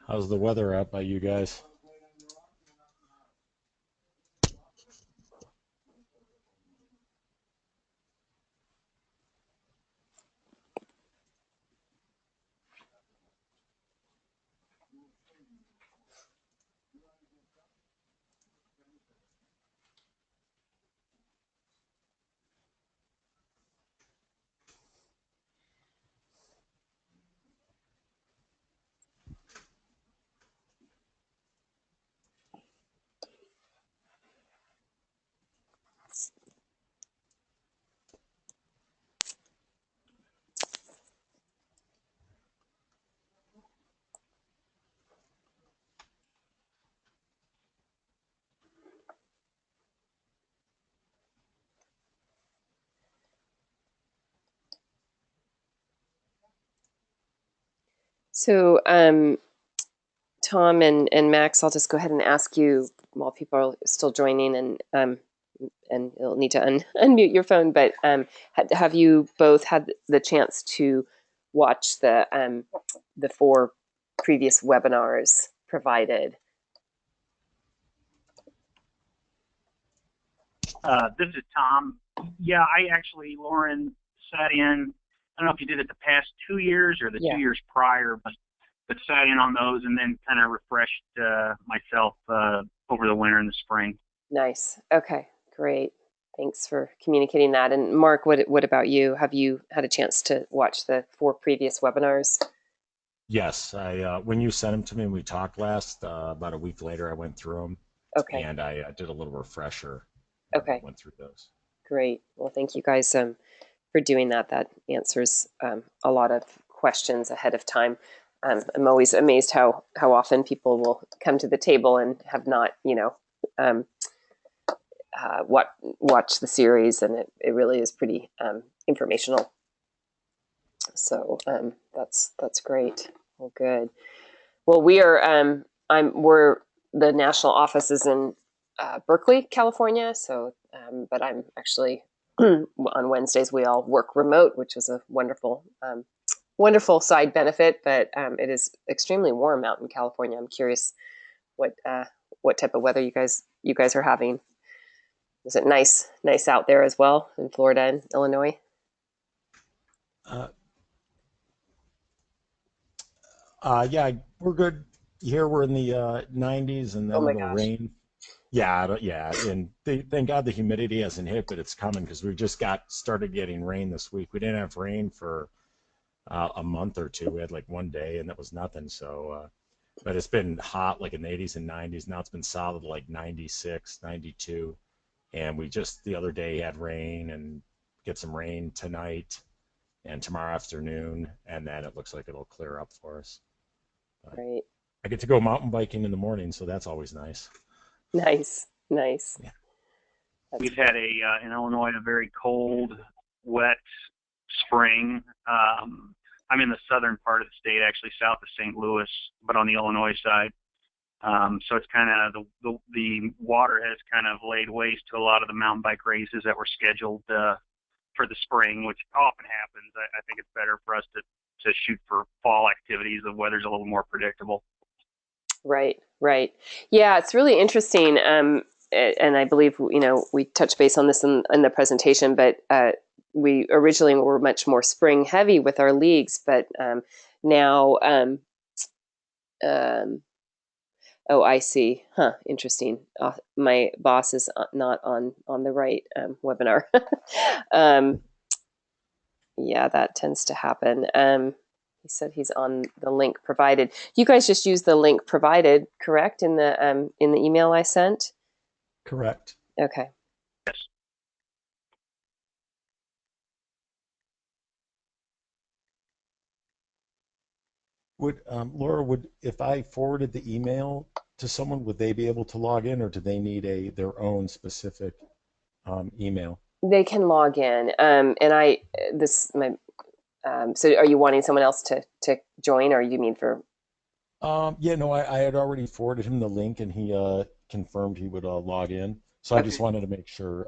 How's the weather out by you guys? So, Tom and Max, I'll just go ahead and ask you while people are still joining, and you'll need to unmute your phone. But have you both had the chance to watch the four previous webinars provided? This is Tom. Yeah, I actually, Lauren, sat in. I don't know if you did it the past 2 years or the Yeah. 2 years prior, but sat in on those and then kind of refreshed myself over the winter and the spring. Nice. Okay, great. Thanks for communicating that. And Mark, what about you? Have you had a chance to watch the four previous webinars? Yes, I when you sent them to me and we talked last, about a week later, I went through them Okay. and I did a little refresher. Okay. Went through those. Great. Well, thank you guys for doing that. That answers a lot of questions ahead of time. I'm always amazed how often people will come to the table and have not, um, watch the series, and it really is pretty informational. So that's great. Well, good. Well, we're the national office is in Berkeley, California. So, but I'm actually on Wednesdays we all work remote, which is a wonderful side benefit. But it is extremely warm out in California. I'm curious what type of weather you guys are having. Is it nice out there as well in Florida and Illinois? Uh, yeah, we're good. Here we're in the 90s, and Oh then my it'll gosh. rain. Yeah, yeah, and thank God the humidity hasn't hit, but it's coming because we just got started getting rain this week. We didn't have rain for a month or two. We had like one day, and that was nothing. So, but it's been hot, like in the 80s and 90s. Now it's been solid, like 96, 92. And we just the other day had rain and get some rain tonight and tomorrow afternoon, and then it looks like it'll clear up for us. But Great. I get to go mountain biking in the morning, so that's always nice. Nice. Yeah. That's We've had in Illinois a very cold, wet spring. I'm in the southern part of the state, actually south of St. Louis, but on the Illinois side. So it's kind of the water has kind of laid waste to a lot of the mountain bike races that were scheduled for the spring, which often happens. I think it's better for us to shoot for fall activities. The weather's a little more predictable. right. Yeah, it's really interesting. And I believe we touched base on this in the presentation, but we originally were much more spring heavy with our leagues, but now, um, oh, I see. Huh, interesting. My boss is not on the right webinar. um, yeah, that tends to happen. He said he's on the link provided. You guys just use the link provided, correct? In the email I sent. Correct. Okay. Yes. Would Laura, would if I forwarded the email to someone, would they be able to log in, or do they need their own specific email? They can log in. And I this my so are you wanting someone else to join, or you mean for? Yeah, no, I had already forwarded him the link, and he confirmed he would log in. So I just Okay. wanted to make sure.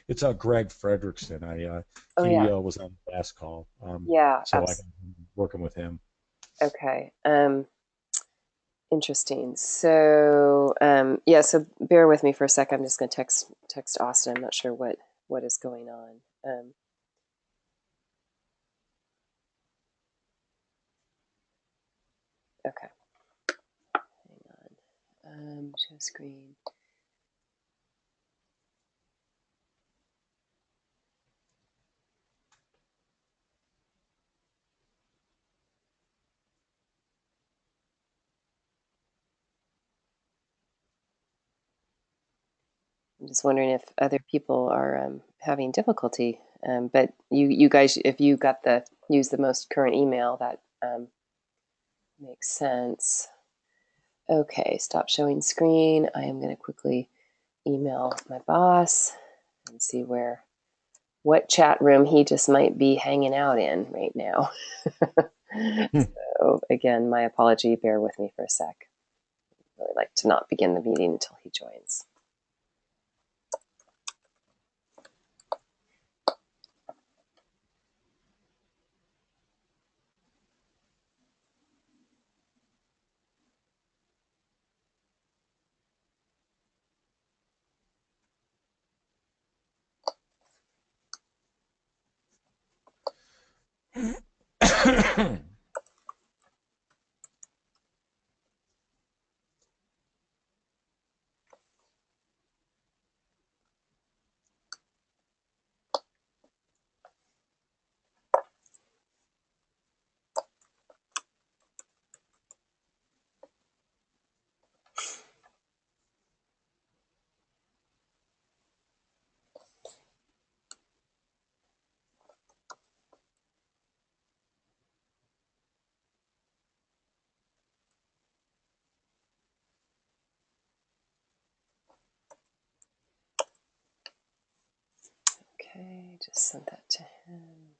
It's Greg Frederickson. Oh He yeah. was on the last call, Yeah. so I'm working with him. Okay. Interesting. So yeah, so bear with me for a second. I'm just going to text Austin. I'm not sure what is going on. Okay, hang on. Show screen. I'm just wondering if other people are having difficulty. But you guys, if you use the most current email, that makes sense. Okay, stop showing screen. I am going to quickly email my boss and see what chat room he just might be hanging out in right now. So again, my apology. Bear with me for a sec. I'd really like to not begin the meeting until he joins. Okay, just sent that to him.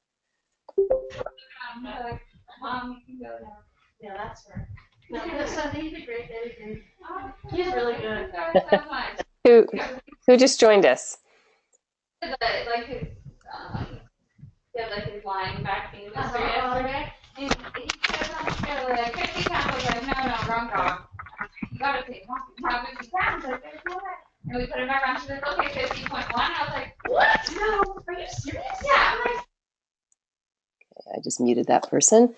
Mom, you can go now. Yeah, that's her. No, he did great. They did great. He's really good. So much. Who just joined us? Like his, yeah, like his line back thing yesterday. And he said something like 50 pounds. I was like, no, wrong dog. You gotta take 50 pounds. Like, there's no way. And we put him back on. She's like, okay, 50.1. I was like, what? No, are you serious? Yeah. I'm like, I just muted that person.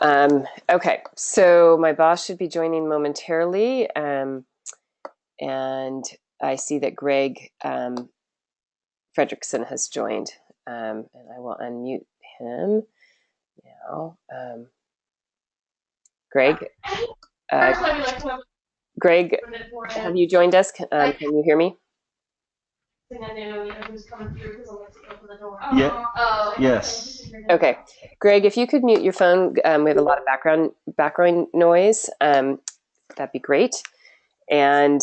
Okay, so my boss should be joining momentarily. And I see that Greg Fredrickson has joined. And I will unmute him now. Greg, Greg, have you joined us? Can you hear me? Yeah. Yes. Okay, Greg, if you could mute your phone, we have a lot of background noise. That'd be great. And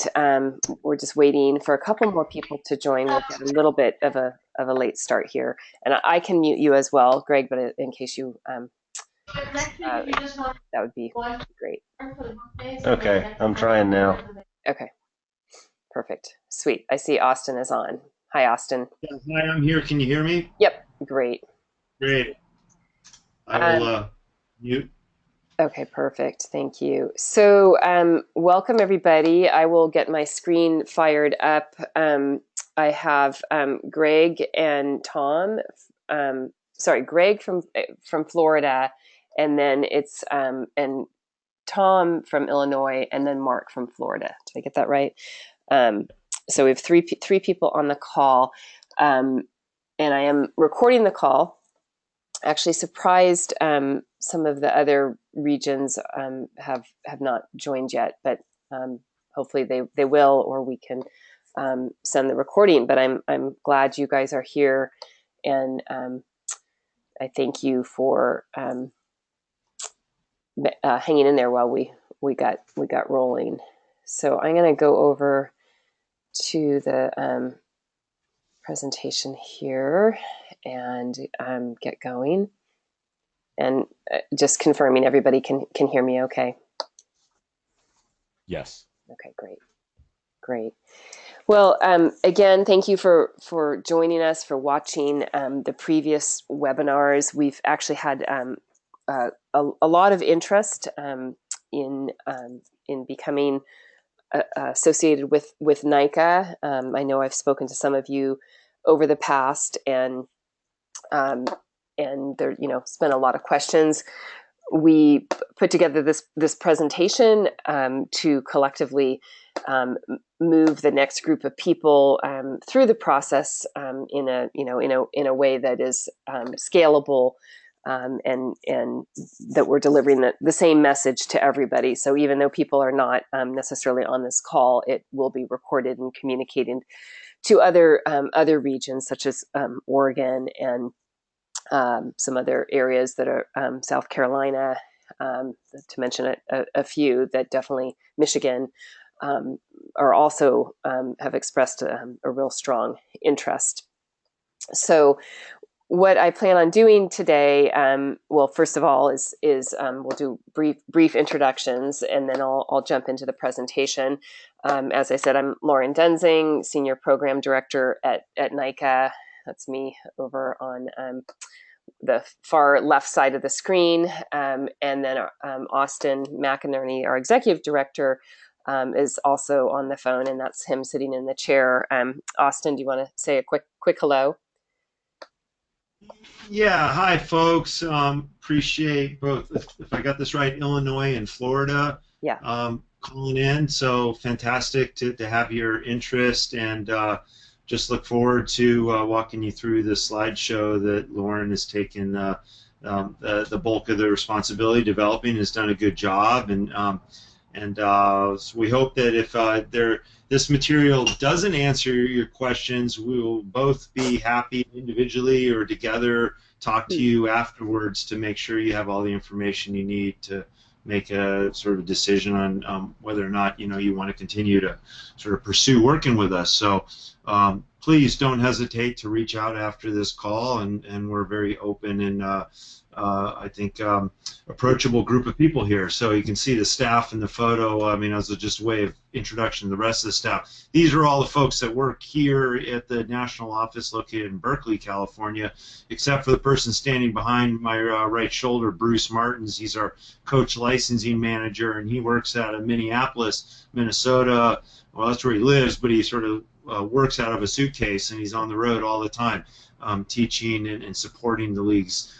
we're just waiting for a couple more people to join. We've got a little bit of a late start here, and I can mute you as well, Greg. But in case you, that would be great. Okay, I'm trying now. Okay, perfect, sweet. I see Austin is on. Hi, Austin. Yeah, hi, I'm here. Can you hear me? Yep, great. Great. I will mute. Okay, perfect. Thank you. So welcome, everybody. I will get my screen fired up. I have Greg and Tom. Greg from Florida, and then it's and Tom from Illinois, and then Mark from Florida. Did I get that right? So we have three people on the call, and I am recording the call. Actually surprised some of the other regions have not joined yet, but hopefully they will, or we can send the recording. But I'm glad you guys are here, and I thank you for hanging in there while we got rolling. So I'm going to go over to the presentation here and get going. And just confirming everybody can hear me okay. Yes. Okay, great. Well, again, thank you for joining us, for watching the previous webinars. We've actually had a lot of interest in becoming associated with NICA. I know I've spoken to some of you over the past, and there, spent a lot of questions. We put together this presentation to collectively move the next group of people through the process in a way that is scalable, and that we're delivering the same message to everybody. So even though people are not necessarily on this call, it will be recorded and communicated to other regions, such as Oregon and some other areas that are South Carolina, to mention a few, that definitely Michigan are also have expressed a real strong interest. So what I plan on doing today, well, first of all, is we'll do brief introductions, and then I'll jump into the presentation. As I said, I'm Lauren Denzing, Senior Program Director at NICA. That's me over on the far left side of the screen. And then Austin McInerney, our Executive Director, is also on the phone, and that's him sitting in the chair. Austin, do you want to say a quick hello? Yeah, hi folks. Appreciate both, if I got this right, Illinois and Florida. Yeah. Calling in. So fantastic to have your interest, and just look forward to walking you through the slideshow that Lauren has taken the bulk of the responsibility developing, has done a good job, and so we hope that if this material doesn't answer your questions, we will both be happy individually or together talk to you afterwards to make sure you have all the information you need to make a sort of decision on whether or not you want to continue to sort of pursue working with us. So please don't hesitate to reach out after this call, and we're very open and I think approachable group of people here. So you can see the staff in the photo. I mean, as just a way of introduction to the rest of the staff, these are all the folks that work here at the national office located in Berkeley, California, except for the person standing behind my right shoulder, Bruce Martins. He's our coach licensing manager, and he works out of Minneapolis, Minnesota. Well, that's where he lives, but he sort of works out of a suitcase, and he's on the road all the time, teaching and supporting the leagues.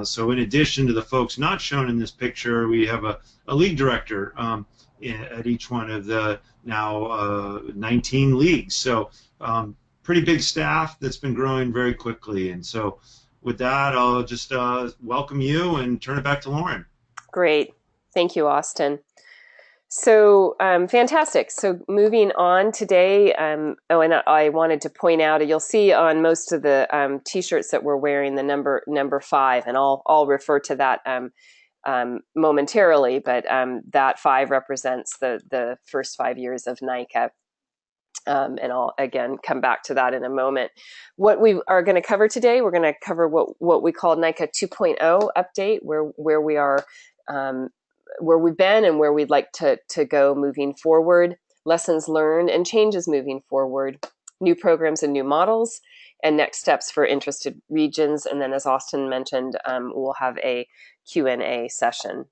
So in addition to the folks not shown in this picture, we have a league director at each one of the now 19 leagues. So pretty big staff that's been growing very quickly. And so with that, I'll just welcome you and turn it back to Lauren. Great. Thank you, Austin. So fantastic. So moving on today, and I wanted to point out, you'll see on most of the T-shirts that we're wearing the number 5, and I'll refer to that momentarily, but that 5 represents the first 5 years of NICA. And I'll again come back to that in a moment. What we are going to cover today, we're going to cover what we call NICA 2.0 update, where we are, where we've been and where we'd like to go moving forward, lessons learned and changes moving forward, new programs and new models, and next steps for interested regions. And then, as Austin mentioned, we'll have a Q&A session.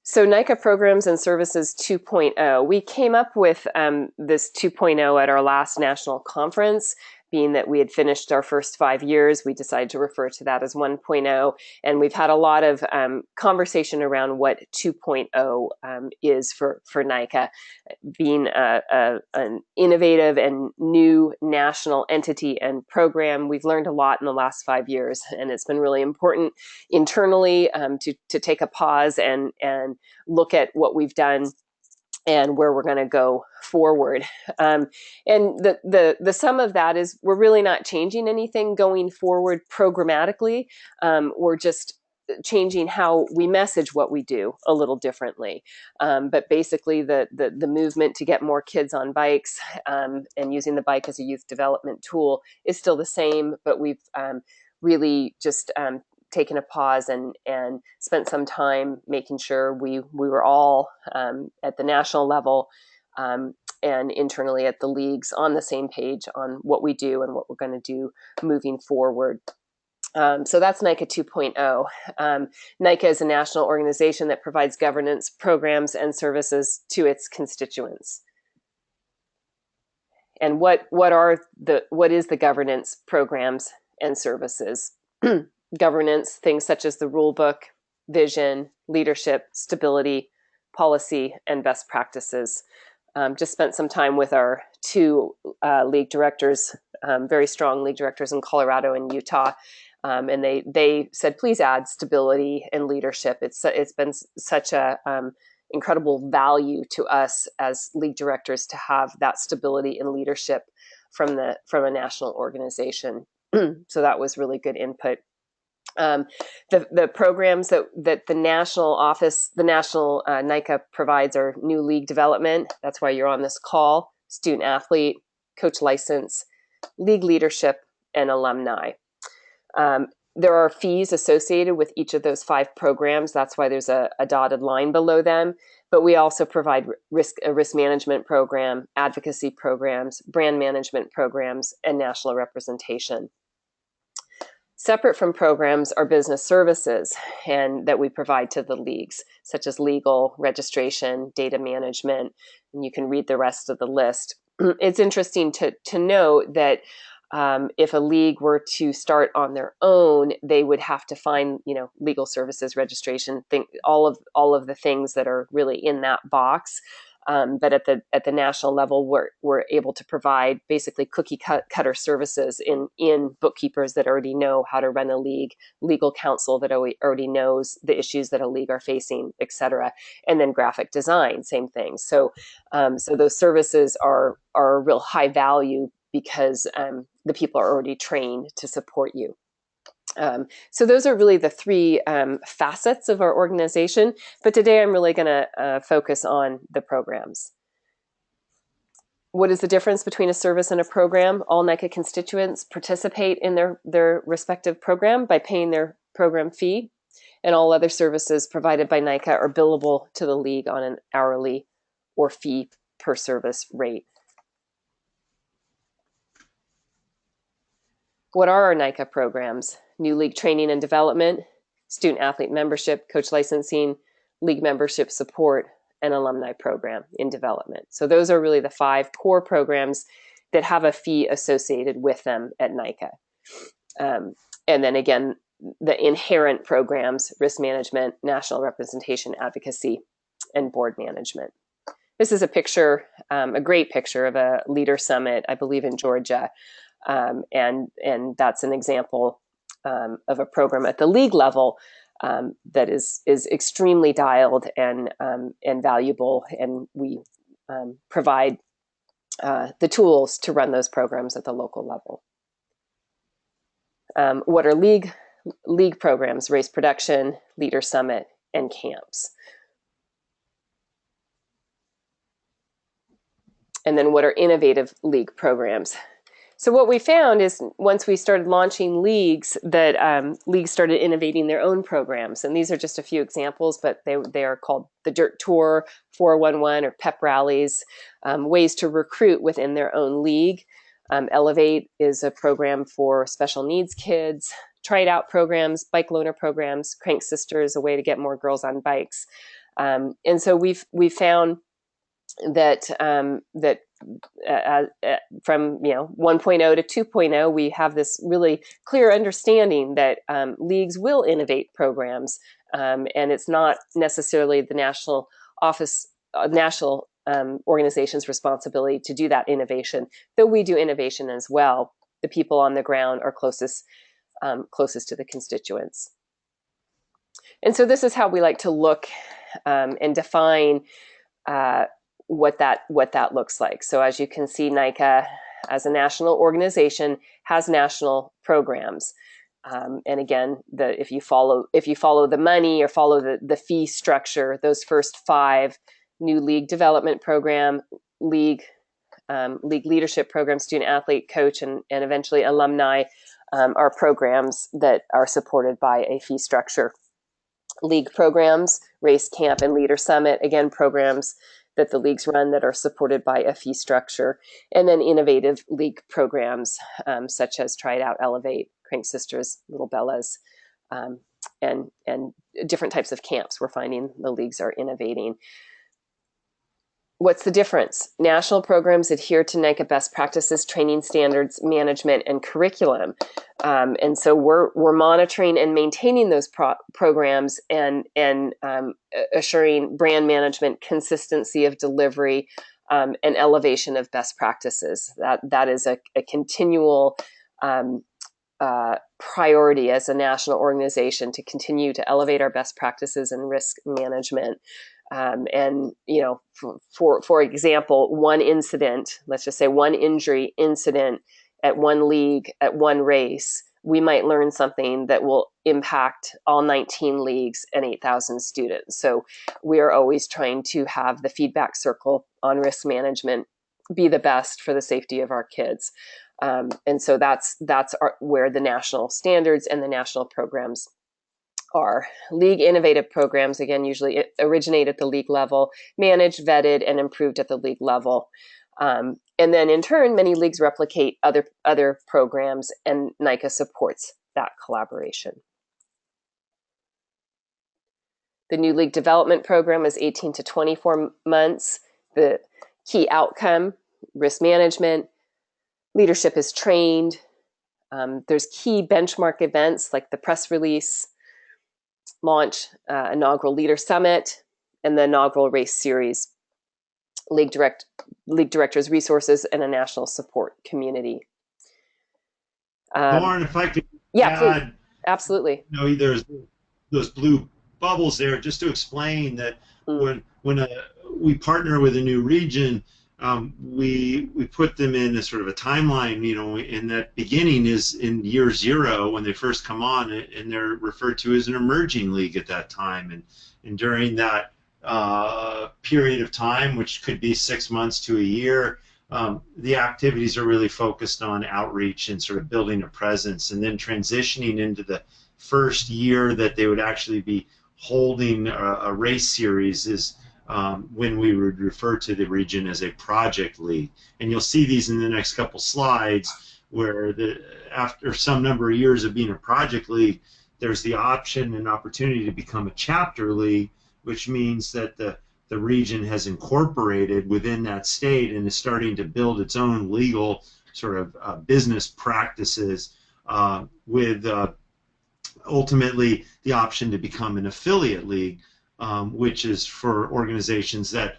So NICA Programs and Services 2.0, we came up with this 2.0 at our last national conference. Being that we had finished our first 5 years, we decided to refer to that as 1.0. And we've had a lot of conversation around what 2.0 is for NICA. Being an innovative and new national entity and program, we've learned a lot in the last 5 years. And it's been really important internally to take a pause and look at what we've done and where we're going to go forward. And the sum of that is we're really not changing anything going forward programmatically. We're just changing how we message what we do a little differently. But basically the movement to get more kids on bikes and using the bike as a youth development tool is still the same, but we've really just taken a pause and spent some time making sure we were all at the national level and internally at the leagues on the same page on what we do and what we're going to do moving forward. So that's NICA 2.0. NICA is a national organization that provides governance programs and services to its constituents. And what is the governance programs and services? Governance, things such as the rule book, vision, leadership, stability, policy, and best practices. Just spent some time with our two league directors, very strong league directors in Colorado and Utah. And they said, please add stability and leadership. It's been such a incredible value to us as league directors to have that stability and leadership from a national organization. So that was really good input. The programs that the national office, the national NICA provides are new league development. That's why you're on this call. Student athlete, coach license, league leadership, and alumni. There are fees associated with each of those 5 programs. That's why there's a dotted line below them. But we also provide a risk management program, advocacy programs, brand management programs, and national representation. Separate from programs are business services and that we provide to the leagues, such as legal, registration, data management, and you can read the rest of the list. It's interesting to note that if a league were to start on their own, they would have to find, legal services, registration, all of the things that are really in that box. But at the national level, we're able to provide basically cookie cutter services in bookkeepers that already know how to run a league, legal counsel that already knows the issues that a league are facing, et cetera, and then graphic design, same thing. So those services are a real high value because the people are already trained to support you. So those are really the 3 facets of our organization, but today I'm really going to focus on the programs. What is the difference between a service and a program? All NICA constituents participate in their respective program by paying their program fee, and all other services provided by NICA are billable to the league on an hourly or fee per service rate. What are our NICA programs? New league training and development, student athlete membership, coach licensing, league membership support, and alumni program in development. So those are really the 5 core programs that have a fee associated with them at NICA. And then again, the inherent programs, risk management, national representation, advocacy, and board management. This is a picture, a great picture of a leader summit, I believe in Georgia. And that's an example of a program at the league level that is extremely dialed and valuable, and we provide the tools to run those programs at the local level. What are league programs? Race production, leader summit, and camps. And then what are innovative league programs? So what we found is once we started launching leagues, that leagues started innovating their own programs. And these are just a few examples, but they are called the Dirt Tour, 411, or pep rallies, ways to recruit within their own league. Elevate is a program for special needs kids. Try It Out programs, bike loaner programs, Crank Sisters, a way to get more girls on bikes. And so we found that from 1.0 to 2.0, we have this really clear understanding that leagues will innovate programs, and it's not necessarily the national organization's responsibility to do that innovation, though we do innovation as well. The people on the ground are closest to the constituents. And so this is how we like to look and define what that looks like. So as you can see, NICA as a national organization has national programs. And again, if you follow the money or follow the fee structure, those first 5, new league development program, league leadership program, student athlete, coach, and eventually alumni are programs that are supported by a fee structure. League programs, race, camp, and leader summit, again, programs that the leagues run that are supported by a fee structure. And then innovative league programs such as Try It Out, Elevate, Crank Sisters, Little Bellas, and different types of camps. We're finding the leagues are innovating. What's the difference? National programs adhere to NICA best practices, training standards, management, and curriculum. And so we're monitoring and maintaining those programs and assuring brand management, consistency of delivery, and elevation of best practices. That is a continual priority as a national organization, to continue to elevate our best practices and risk management. And, you know, for example, one incident, let's just say one injury incident at one league, at one race, we might learn something that will impact all 19 leagues and 8,000 students. So we are always trying to have the feedback circle on risk management be the best for the safety of our kids. And so that's where the national standards and the national programs are. League innovative programs, again, usually originate at the league level, managed, vetted, and improved at the league level. And then in turn, many leagues replicate other programs, and NICA supports that collaboration. The new league development program is 18 to 24 months. The key outcome, risk management, leadership is trained. There's key benchmark events like the press release, launch, inaugural leader summit, and the inaugural race series, league directors resources, and a national support community. Lauren, if I could add, please. Absolutely. You know, there's those blue bubbles there, just to explain that when we partner with a new region, we put them in a sort of a timeline, you know, and that beginning is in year 0 when they first come on, and they're referred to as an emerging league at that time. And during that period of time, which could be 6 months to a year, the activities are really focused on outreach and sort of building a presence, and then transitioning into the first year that they would actually be holding a race series is when we would refer to the region as a project league. And you'll see these in the next couple slides, where after some number of years of being a project league, there's the option and opportunity to become a chapter league, which means that the region has incorporated within that state and is starting to build its own legal sort of business practices, with ultimately the option to become an affiliate league, which is for organizations that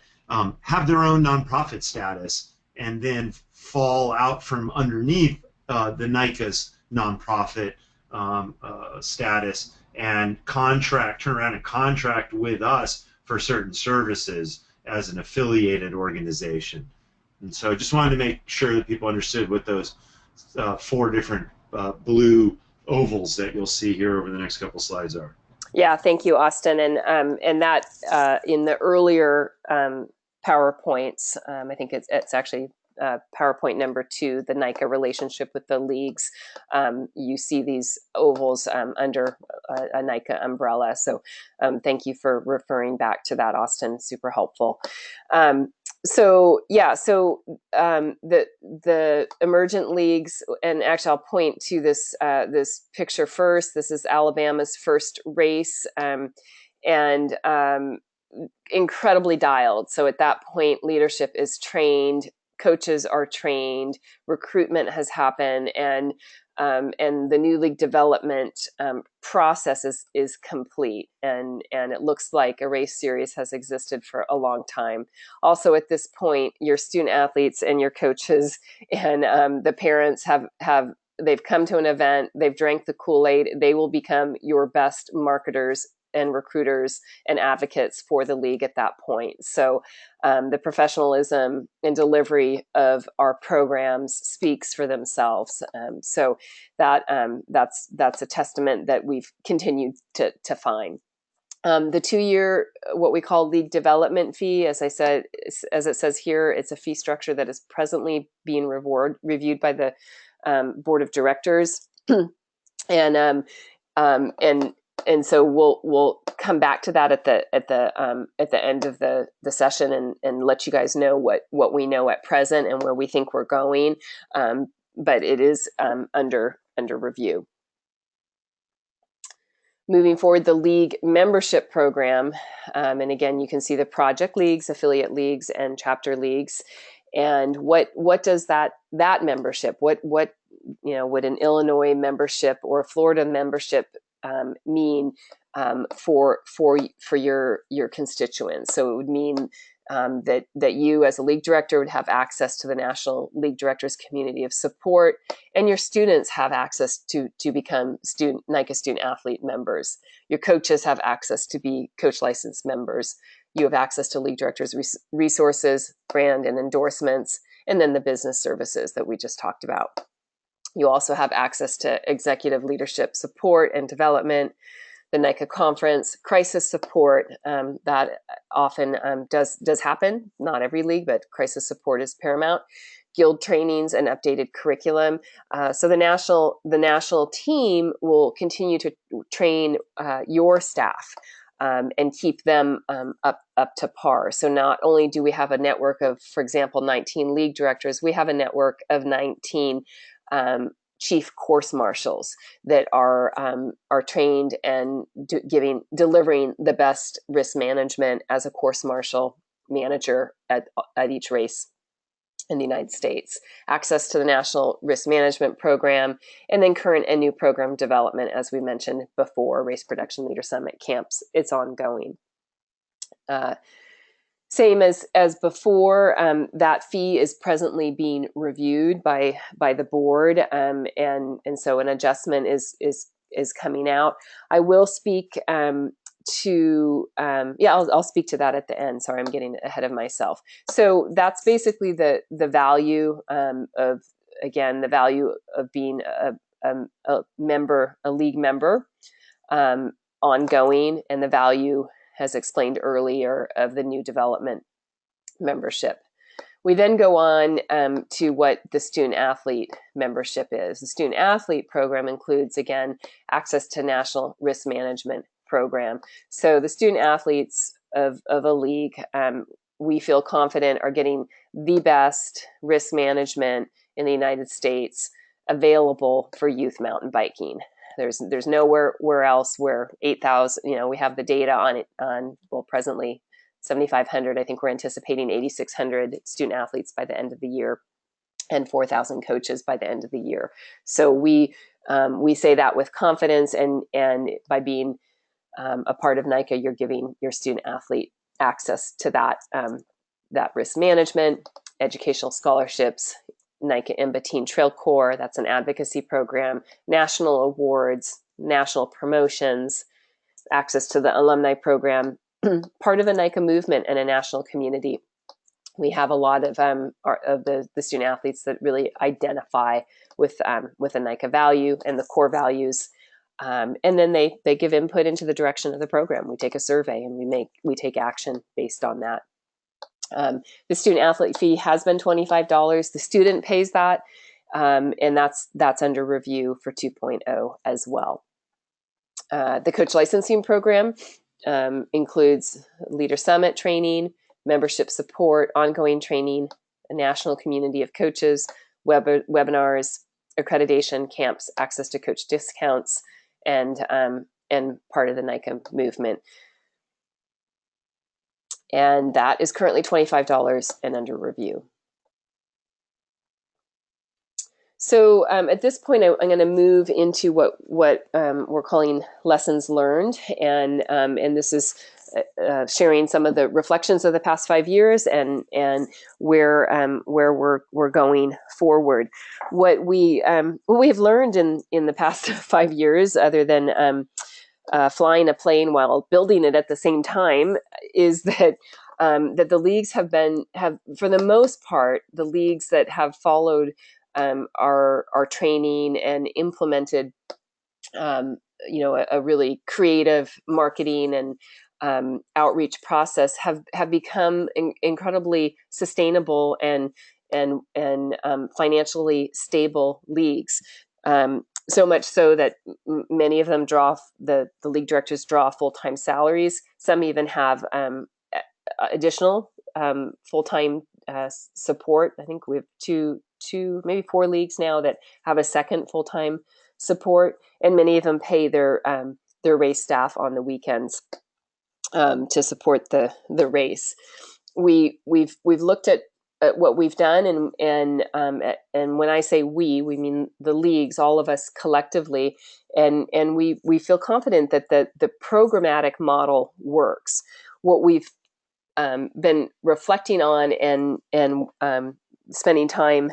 have their own nonprofit status and then fall out from underneath the NICA's nonprofit status and turn around and contract with us for certain services as an affiliated organization. And so I just wanted to make sure that people understood what those 4 different blue ovals that you'll see here over the next couple slides are. Yeah, thank you, Austin. And that in the earlier PowerPoints, I think it's actually PowerPoint number 2, the NICA relationship with the leagues. You see these ovals under a NICA umbrella. So thank you for referring back to that, Austin. Super helpful. So the emergent leagues, and actually I'll point to this this picture first. This is Alabama's first race, and incredibly dialed. So at that point, leadership is trained, coaches are trained, recruitment has happened, and the new league development process is complete, and it looks like a race series has existed for a long time. Also, at this point, your student athletes and your coaches and the parents they've come to an event, they've drank the Kool-Aid, they will become your best marketers and recruiters and advocates for the league at that point. So the professionalism and delivery of our programs speaks for themselves. So that's a testament that we've continued to find. The 2-year, what we call league development fee, as I said, as it says here, it's a fee structure that is presently being reviewed by the board of directors, and so we'll come back to that at the end of the session and let you guys know what we know at present and where we think we're going. But it is under review. Moving forward, the league membership program, and again, you can see the project leagues, affiliate leagues, and chapter leagues. And what does that membership? What would an Illinois membership or a Florida membership mean for your constituents? So it would mean that you as a league director would have access to the National League Directors Community of Support, and your students have access to become NICA student athlete members. Your coaches have access to be coach licensed members. You have access to league directors resources, brand and endorsements, and then the business services that we just talked about. You also have access to executive leadership support and development, the NICA conference, crisis support, that often does happen. Not every league, but crisis support is paramount. Guild trainings and updated curriculum. So the national team will continue to train your staff and keep them up to par. So not only do we have a network of, for example, 19 league directors, we have a network of 19 chief course marshals that are trained and delivering the best risk management as a course marshal manager at each race in the United States. Access to the National Risk Management Program, and then current and new program development, as we mentioned before, Race Production Leader Summit camps. It's ongoing. Same as before, that fee is presently being reviewed by the board, and so an adjustment is coming out. I will speak I'll speak to that at the end. Sorry, I'm getting ahead of myself. So that's basically the value of being a league member, ongoing, and the value, as explained earlier, of the new development membership. We then go on to what the student athlete membership is. The student athlete program includes, again, access to National Risk Management Program. So the student athletes of a league, we feel confident, are getting the best risk management in the United States available for youth mountain biking. There's nowhere else where 8,000, we have the data on it, presently 7,500. I think we're anticipating 8,600 student athletes by the end of the year, and 4,000 coaches by the end of the year. So we say that with confidence, and by being a part of NICA, you're giving your student athlete access to that risk management, educational scholarships, NICA IMBA Teen Trail Corps, that's an advocacy program, national awards, national promotions, access to the alumni program, part of a NICA movement and a national community. We have a lot of the student athletes that really identify with a NICA value and the core values. And then they give input into the direction of the program. We take a survey and we take action based on that. The student athlete fee has been $25. The student pays that, and that's under review for 2.0 as well. The coach licensing program includes Leader Summit training, membership support, ongoing training, a national community of coaches, webinars, accreditation, camps, access to coach discounts, and part of the NICA movement. And that is currently $25 and under review. So at this point, I'm going to move into what we're calling lessons learned, and this is sharing some of the reflections of the past 5 years and where we're going forward. What we have learned in the past 5 years, other than flying a plane while building it at the same time, is that the leagues have for the most part, the leagues that have followed our training and implemented a really creative marketing and outreach process have become incredibly sustainable and financially stable leagues. So much so that many of them the league directors draw full-time salaries. Some even have additional full-time support. I think we have two, maybe 4 leagues now that have a second full-time support, and many of them pay their their race staff on the weekends to support the race. We've looked at what we've done, and when I say we mean the leagues, all of us collectively, and we feel confident that the programmatic model works. What we've been reflecting on and spending time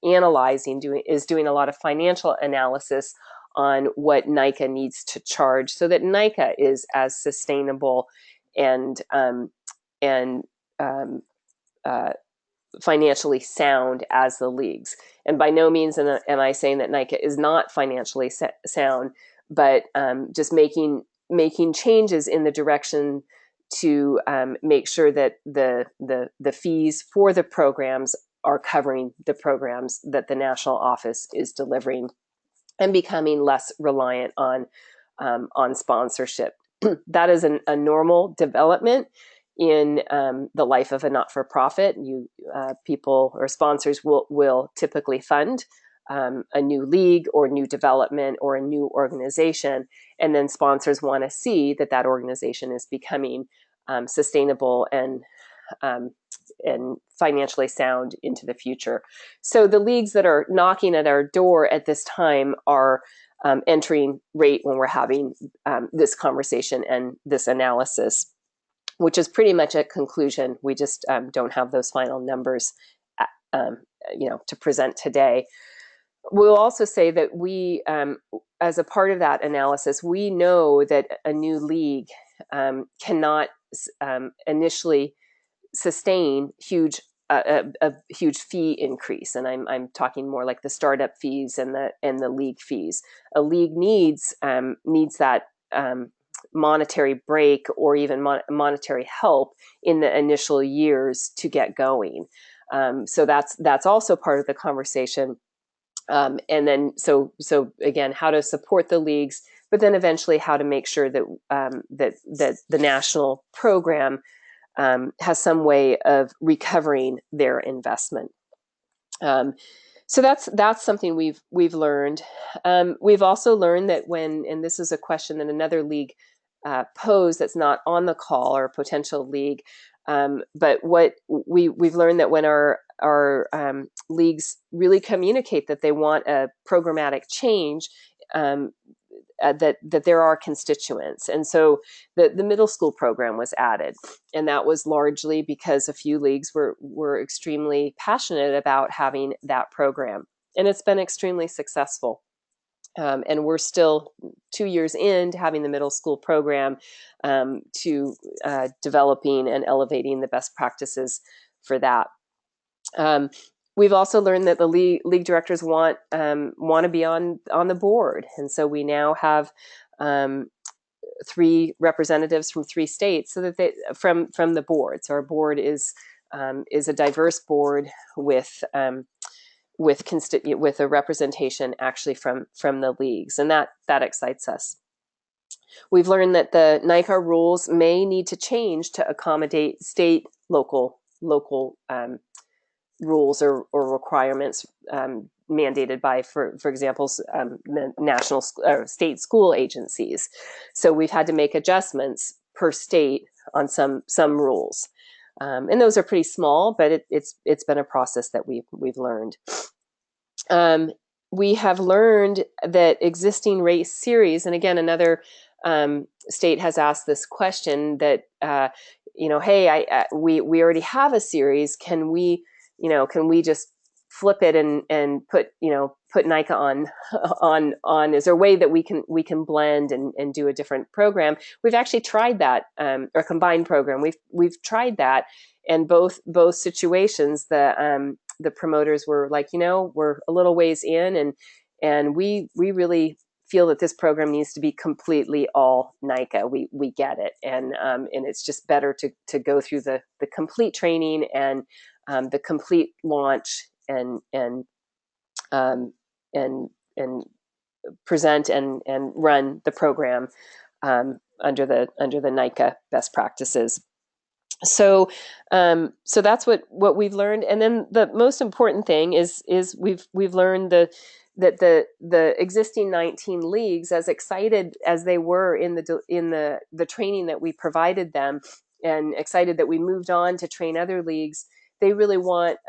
analyzing, doing a lot of financial analysis on what NICA needs to charge so that NICA is as sustainable and financially sound as the leagues. And by no means am I saying that NICA is not financially sound, but just making changes in the direction to make sure that the fees for the programs are covering the programs that the national office is delivering, and becoming less reliant on sponsorship. That is a normal development in the life of a not-for-profit. People or sponsors will typically fund a new league or new development or a new organization, and then sponsors want to see that organization is becoming sustainable and financially sound into the future. So the leagues that are knocking at our door at this time are entering rate when we're having this conversation and this analysis, which is pretty much at conclusion. We just don't have those final numbers, to present today. We'll also say that we, as a part of that analysis, we know that a new league cannot initially sustain a huge fee increase, and I'm talking more like the startup fees and the league fees. A league needs that monetary break or even monetary help in the initial years to get going. So that's also part of the conversation. And then so again, how to support the leagues, but then eventually how to make sure that that the national program has some way of recovering their investment. So that's something we've learned. We've also learned that and this is a question that another league posed that's not on the call, or a potential league, but what we've learned that when our leagues really communicate that they want a programmatic change, that there are constituents. And so the middle school program was added, and that was largely because a few leagues were extremely passionate about having that program, and it's been extremely successful. And we're still 2 years into having the middle school program, to developing and elevating the best practices for that. We've also learned that the league directors want to be on the board, and so we now have 3 representatives from 3 states, so that from the board. So our board is a diverse board with a representation actually from the leagues, and that excites us. We've learned that the NICA rules may need to change to accommodate state, local rules or requirements mandated by, for example, the national or state school agencies. So we've had to make adjustments per state on some rules, and those are pretty small, but it's been a process that we've learned. We have learned that existing race series, and again, another state has asked this question that hey, we already have a series. Can we just flip it and put NICA on? Is there a way that we can blend and do a different program? We've actually tried that, or combined program. We've tried that, and both situations, the promoters were like, we're a little ways in, and we really feel that this program needs to be completely all NICA. We get it, and it's just better to go through the complete training and the complete launch and present and run the program under the NICA best practices. So that's what we've learned. And then the most important thing is we've learned that the existing 19 leagues, as excited as they were in the training that we provided them, and excited that we moved on to train other leagues, they really want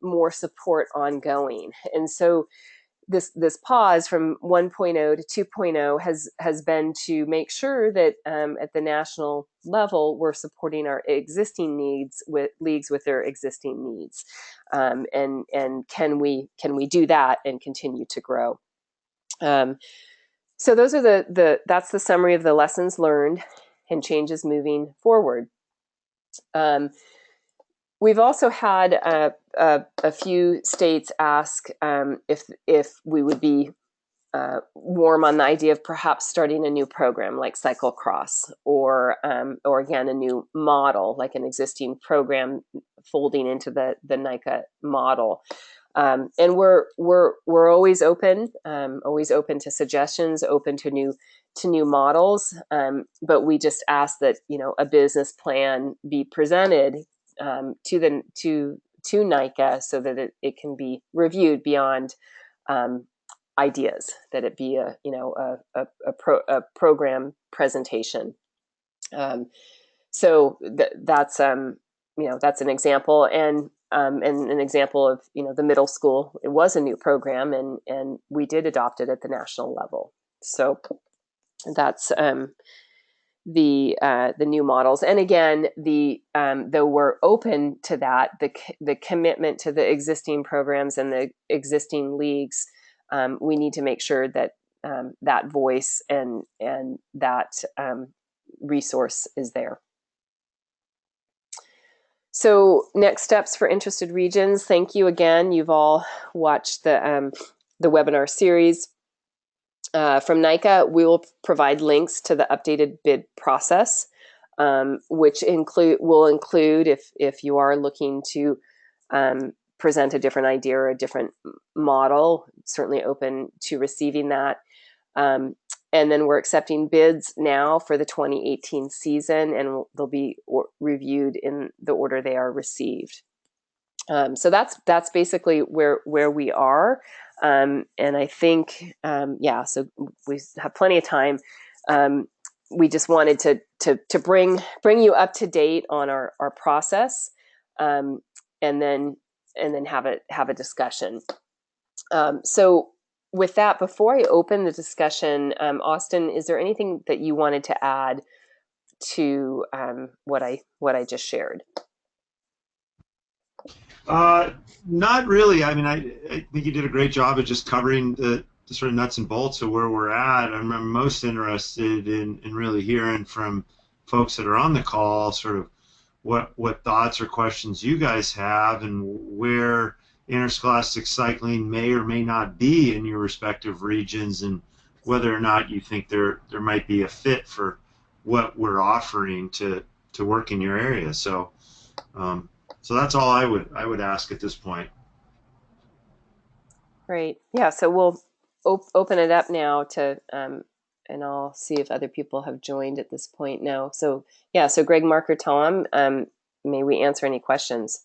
more support ongoing. And so this pause from 1.0 to 2.0 has been to make sure that at the national level we're supporting our existing needs with leagues with their existing needs, and can we do that and continue to grow. So those are that's the summary of the lessons learned and changes moving forward. We've also had a few states ask if we would be warm on the idea of perhaps starting a new program like cyclocross, or again a new model like an existing program folding into the NICA model. And we're always open to suggestions, open to new models. But we just ask that a business plan be presented to NICA so that it can be reviewed beyond ideas, that it be a program presentation. So that's that's an example, and an example of the middle school. It was a new program, and we did adopt it at the national level. So that's the new models. And again, though we're open to that, the commitment to the existing programs and the existing leagues, we need to make sure that that voice and that resource is there. So next steps for interested regions. Thank you again. You've all watched the webinar series. From NICA, we will provide links to the updated bid process, which will include, if you are looking to present a different idea or a different model, certainly open to receiving that. And then we're accepting bids now for the 2018 season, and they'll be reviewed in the order they are received. So that's basically where we are. And I think, so we have plenty of time. We just wanted to bring you up to date on our process, and then have a discussion. So with that, before I open the discussion, Austin, is there anything that you wanted to add to what I just shared? Not really. I mean, I think you did a great job of just covering the sort of nuts and bolts of where we're at. I'm most interested in really hearing from folks that are on the call, sort of what thoughts or questions you guys have, and where interscholastic cycling may or may not be in your respective regions, and whether or not you think there might be a fit for what we're offering to work in your area. So so that's all I would ask at this point. Great. Yeah, so we'll open it up now to and I'll see if other people have joined at this point now. So yeah, so Greg, Mark, or Tom, may we answer any questions?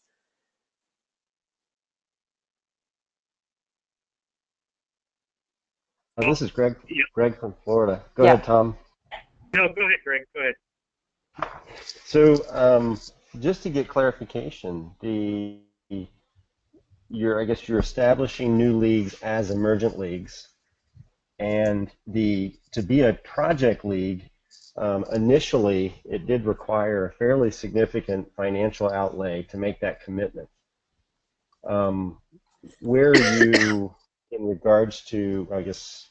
This is Greg. Yep. Greg from Florida. Go ahead, Tom. No, go ahead, Greg. Go ahead. So, just to get clarification, I guess you're establishing new leagues as emergent leagues, and to be a project league, initially it did require a fairly significant financial outlay to make that commitment. Where are you in regards to, I guess,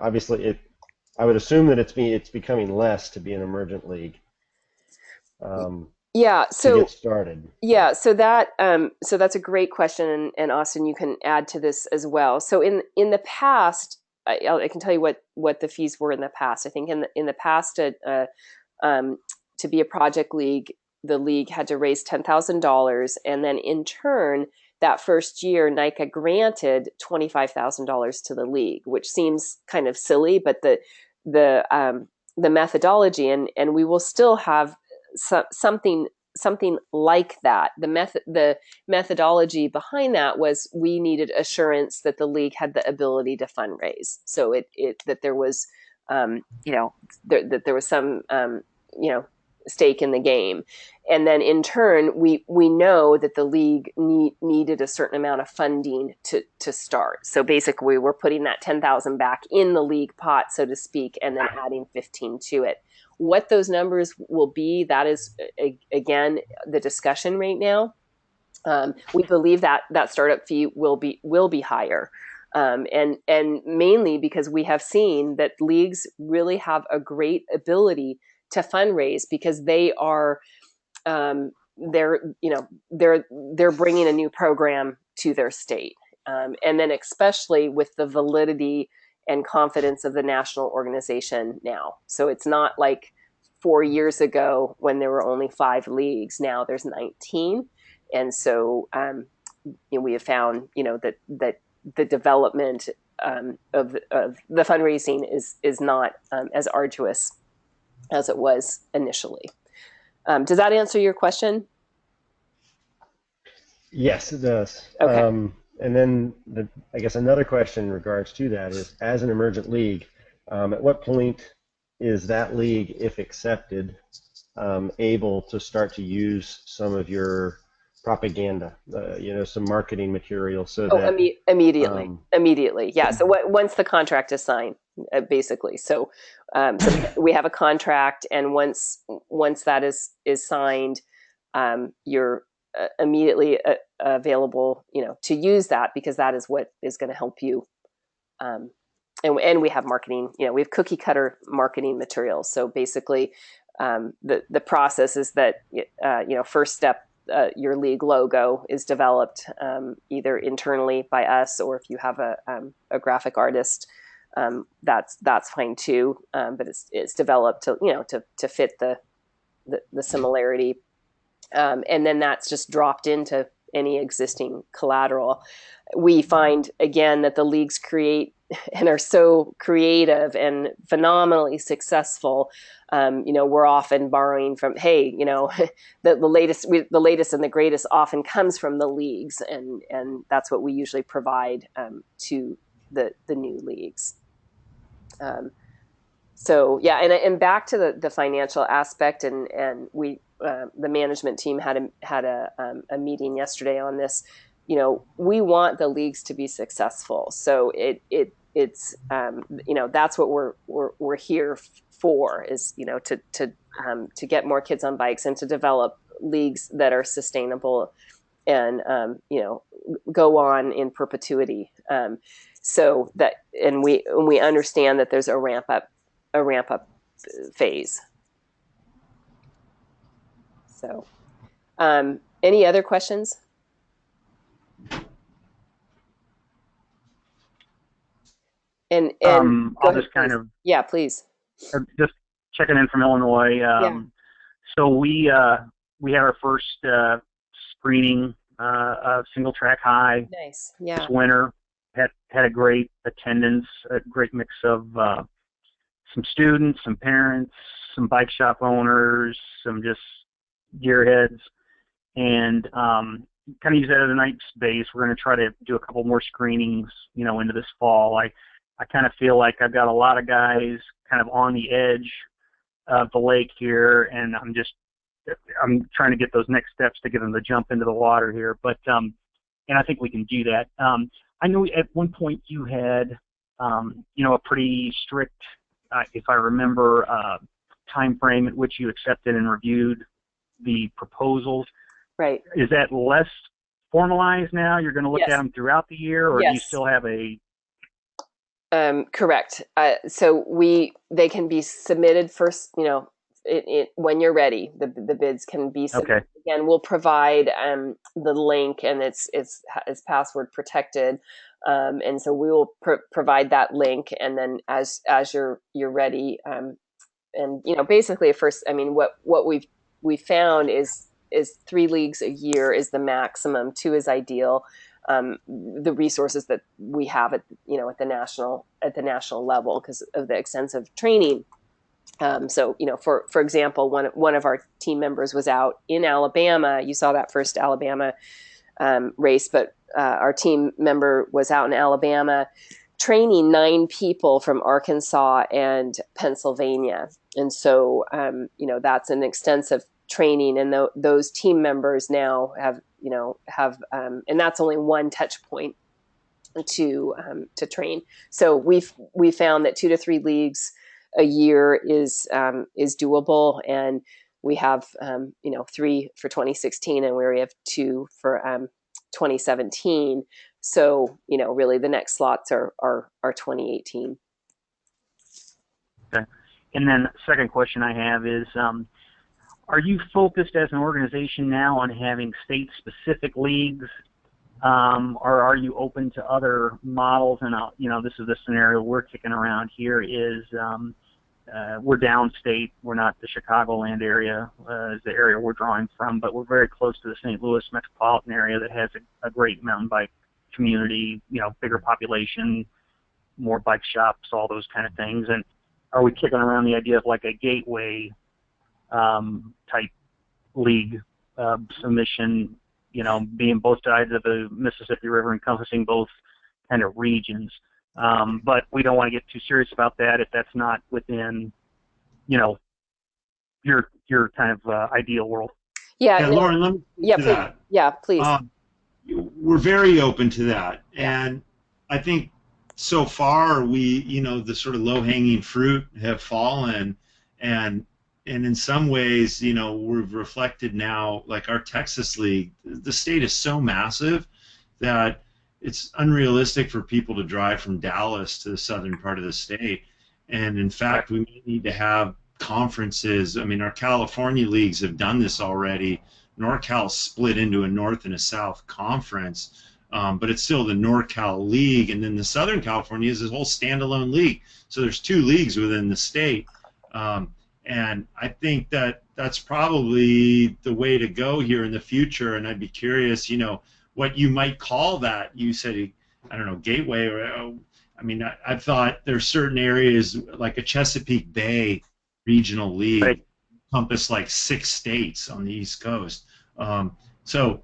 obviously I would assume that it's becoming less to be an emergent league. Yeah. So to get started. Yeah. So that's a great question, and Austin, you can add to this as well. So in the past, I can tell you what the fees were in the past. I think in the past, to be a project league, the league had to raise $10,000, and then in turn, that first year, NICA granted $25,000 to the league, which seems kind of silly, but the methodology, and we will still have something something like that. The methodology behind that was we needed assurance that the league had the ability to fundraise. So that there was, that there was some, stake in the game. And then in turn, we know that the league needed a certain amount of funding to start. So basically, we're putting that 10,000 back in the league pot, so to speak, and then adding 15 to it. What those numbers will be, that is, again, the discussion right now. We believe that startup fee will be higher. And mainly because we have seen that leagues really have a great ability to fundraise, because they are they're bringing a new program to their state, and then especially with the validity and confidence of the national organization now. So it's not like 4 years ago when there were only 5 leagues. Now there's 19, and so we have found that the development of the fundraising is not as arduous as it was initially. Does that answer your question? Yes, it does. Okay. And then I guess another question in regards to that is, as an emergent league, at what point is that league, if accepted, able to start to use some of your propaganda, some marketing material, so that immediately, yeah. So once the contract is signed, basically. So we have a contract, and once that is signed, you're immediately available, to use that, because that is what is going to help you. And we have marketing, we have cookie cutter marketing materials. So basically, the process is that, first step, your league logo is developed either internally by us, or if you have a graphic artist, that's fine too. But it's developed to fit the similarity, and then that's just dropped into any existing collateral. We find again that the leagues create and are so creative and phenomenally successful. We're often borrowing from, the latest and the greatest often comes from the leagues, and that's what we usually provide to the new leagues. So yeah, and back to the financial aspect, and we the management team had a meeting yesterday on this. We want the leagues to be successful, so it's that's what we're here for, is to get more kids on bikes and to develop leagues that are sustainable and go on in perpetuity. So that, and we understand that there's a ramp up phase. So, any other questions? And I'll just kind of, please. Just checking in from Illinois. So we had our first screening of single track high. Nice. Yeah. This winter. Had a great attendance, a great mix of some students, some parents, some bike shop owners, some just gearheads, and kind of use that as a night base. We're going to try to do a couple more screenings, into this fall. I kind of feel like I've got a lot of guys kind of on the edge of the lake here, and I'm trying to get those next steps to get them to jump into the water here. But and I think we can do that. I know at one point you had, a pretty strict, if I remember, time frame at which you accepted and reviewed the proposals. Right. Is that less formalized now? You're going to look Yes. at them throughout the year, or Yes. do you still have a? Correct. So they can be submitted first, when you're ready. The bids can be submitted. Okay. Again, we'll provide the link, and it's password protected, and so we will provide that link, and then as you're ready, and basically at first, what we found is 3 leagues a year is the maximum. 2 is ideal. The resources that we have at the national level, because of the extensive training So, for example, one of our team members was out in Alabama. You saw that first Alabama race, but our team member was out in Alabama training 9 people from Arkansas and Pennsylvania. And so, that's an extensive training, and those team members now have, and that's only one touch point to train. So we found that 2 to 3 leagues a year is doable, and we have 3 for 2016, and we have 2 for 2017. So really the next slots are 2018. Okay. And then second question I have is, are you focused as an organization now on having state-specific leagues, or are you open to other models? And this is the scenario we're kicking around here is we're downstate. We're not the Chicagoland area is the area we're drawing from, but we're very close to the St. Louis metropolitan area that has a great mountain bike community, bigger population, more bike shops, all those kind of things. And are we kicking around the idea of like a gateway type league submission, being both sides of the Mississippi River, encompassing both kind of regions? But we don't want to get too serious about that if that's not within, your kind of ideal world. Yeah. Yeah, no, Lauren, let me yeah, to please. that. Yeah, please. We're very open to that, and I think so far we, the sort of low-hanging fruit have fallen, and in some ways, we've reflected now, like our Texas League, the state is so massive that it's unrealistic for people to drive from Dallas to the southern part of the state, and in fact, we may need to have conferences. I mean, our California leagues have done this already. NorCal split into a North and a South conference, but it's still the NorCal League, and then the Southern California is a whole standalone league. So there's 2 leagues within the state, and I think that that's probably the way to go here in the future. And I'd be curious, what you might call that. You said, I don't know, gateway, or I mean, I've thought there's certain areas like a Chesapeake Bay regional league. Right. Encompass like 6 states on the East Coast. So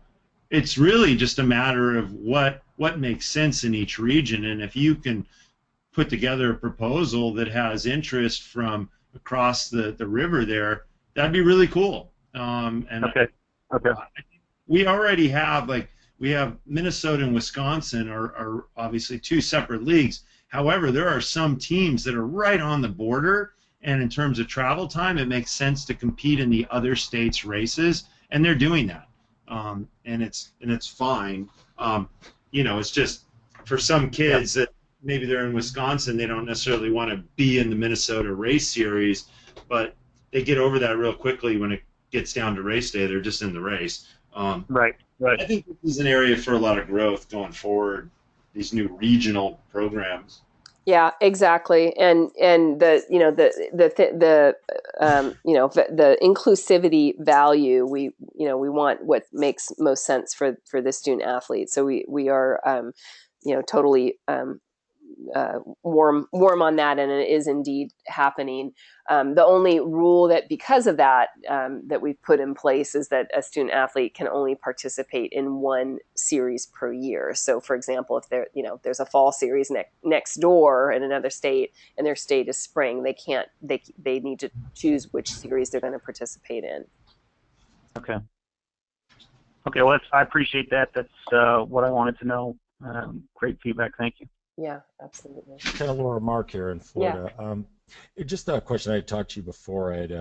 it's really just a matter of what makes sense in each region, and if you can put together a proposal that has interest from across the river there, that'd be really cool. And Okay. we already have, we have Minnesota and Wisconsin are obviously 2 separate leagues. However, there are some teams that are right on the border, and in terms of travel time, it makes sense to compete in the other states' races, and they're doing that, and it's fine. It's just for some kids that maybe they're in Wisconsin, they don't necessarily want to be in the Minnesota race series, but they get over that real quickly when it gets down to race day. They're just in the race. Right. I think this is an area for a lot of growth going forward. These new regional programs. Yeah, exactly, and the the inclusivity value, we want what makes most sense for the student athlete. So we are totally warm on that, and it is indeed happening. The only rule that, because of that, that we've put in place is that a student athlete can only participate in 1 series per year. So, for example, if there's a fall series next door in another state, and their state is spring, they need to choose which series they're going to participate in. Okay. Well, I appreciate that. That's what I wanted to know. Great feedback. Thank you. Yeah, absolutely. Kind of Laura Mark here in Florida. Just a question. I talked to you before. I'd